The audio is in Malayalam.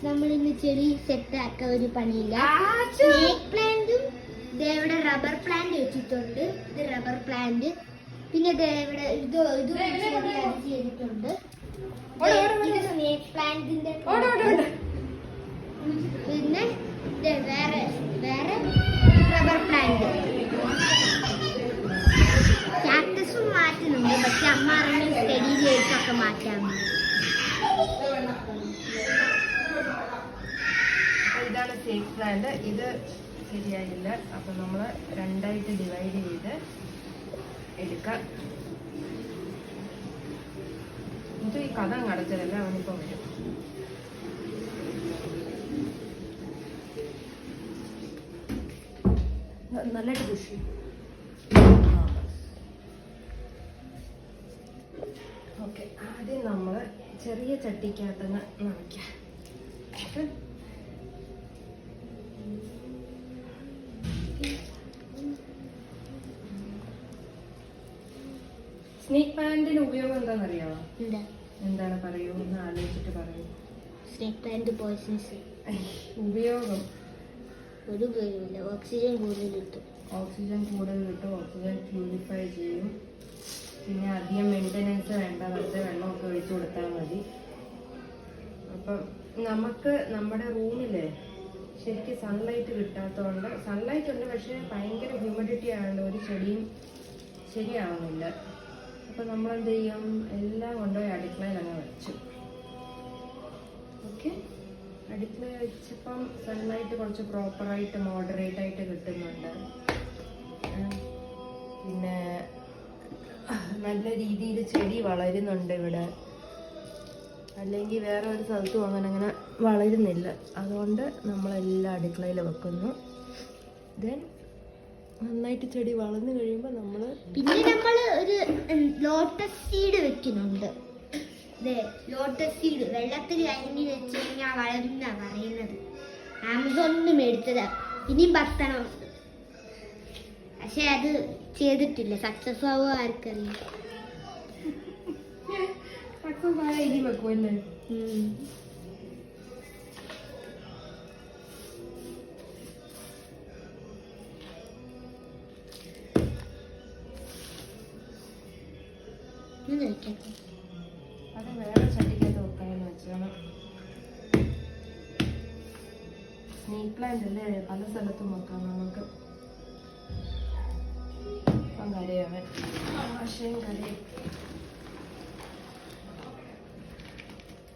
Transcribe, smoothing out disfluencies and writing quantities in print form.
നമ്മൾ ഇന്ന് ചെടി സെറ്റ് ആക്കാൻ ഒരു പണിയില്ല. സ്നേക്ക് പ്ലാന്റും ഇവിടെ റബ്ബർ പ്ലാന്റ് വെച്ചിട്ടുണ്ട്. ഇത് റബ്ബർ പ്ലാന്റ്. പിന്നെ ഇവിടെ ഇത് ചെയ്തിട്ടുണ്ട്. സ്നേക്ക് പ്ലാന്റിന്റെ പിന്നെ വേറെ റബ്ബർ പ്ലാന്റ്. കാക്ടസും മാറ്റുന്നുണ്ട്. പക്ഷെ അമ്മ അറിഞ്ഞ സ്റ്റഡിയിലേക്കൊക്കെ മാറ്റാൻ. ഇതാണ് സ്നേക്ക് പ്ലാന്റ്. ഇത് ശരിയായില്ല. അപ്പൊ നമ്മൾ രണ്ടായിട്ട് ഡിവൈഡ് ചെയ്ത് എടുക്കാം. ഇത് ഈ കഥ അടച്ചതല്ല, അവനിപ്പോ വരും. നല്ലതായിട്ട് കൃഷി. ഓക്കെ, ആദ്യം നമ്മൾ ചെറിയ ചട്ടിക്കകത്തുനിന്ന് നിറയ്ക്കാം. സ്നേക്ക് പ്ലാന്റിന്റെ ഉപയോഗം എന്താണെന്നറിയാമോ? എന്താണ് പറയൂ, ഒന്ന് ആലോചിച്ചിട്ട് പറയൂ. Snake plant poisons. ഉപയോഗം ഒരു ഉപയോഗമില്ല. ഓക്സിജൻ കൂടുതൽ കിട്ടും. ഓക്സിജൻ പ്യൂരിഫൈ ചെയ്യും. പിന്നെ അധികം മെയിൻ്റനൻസ് വേണ്ട, വെറുതെ വെള്ളമൊക്കെ ഒഴിച്ചു കൊടുത്താൽ മതി. അപ്പം നമുക്ക് നമ്മുടെ റൂമില് ശരിക്കും സൺലൈറ്റ് കിട്ടാത്തതുകൊണ്ട്, സൺലൈറ്റ് ഉണ്ട് പക്ഷെ ഭയങ്കര ഹ്യൂമിഡിറ്റി ആയതുകൊണ്ട് ഒരു ചെടിയും ശരിയാവുന്നില്ല. അപ്പം നമ്മളെന്ത് ചെയ്യും, എല്ലാം കൊണ്ടുപോയി അടുക്കളയിൽ അങ്ങ് വെച്ചു. ഓക്കെ, അടുക്കളയിൽ വെച്ചപ്പം സൺലൈറ്റ് കുറച്ച് പ്രോപ്പറായിട്ട് മോഡറേറ്റ് ആയിട്ട് കിട്ടുന്നുണ്ട്. പിന്നെ നല്ല രീതിയിൽ ചെടി വളരുന്നുണ്ട് ഇവിടെ. അല്ലെങ്കിൽ വേറെ ഒരു സ്ഥലത്തും അങ്ങനെ വളരുന്നില്ല. അതുകൊണ്ട് നമ്മളെല്ലാം അടുക്കളയിൽ വെക്കുന്നു. ദെൻ നന്നായിട്ട് ചെടി വളർന്നു കഴിയുമ്പോൾ നമ്മൾ ഒരു ലോട്ടസ് സീഡ് വെക്കുന്നുണ്ട്. ലോട്ടസ് സീഡ് വെള്ളത്തിൽ അരിഞ്ഞ് വെച്ച് കഴിഞ്ഞാൽ വളരുന്ന പറയുന്നത്. ആമസോണിൽ മേടിച്ചതാ. ഇനിയും ഭർത്തണം. പക്ഷെ അത് ചെയ്തിട്ടില്ല. സക്സസ് ആവുക ആർക്കറിയാം. ഇനി വെക്കുമല്ലേ. അത് വേറെ ചട്ടിക്കകത്ത് വെക്കാമെന്ന് വെച്ചാണ്. സ്നേക്ക് പ്ലാന്റ് അല്ലേ, പല സ്ഥലത്തും വെക്കാം നമുക്ക്. ഇപ്പം കരയാണ്, ആശയം കരയും.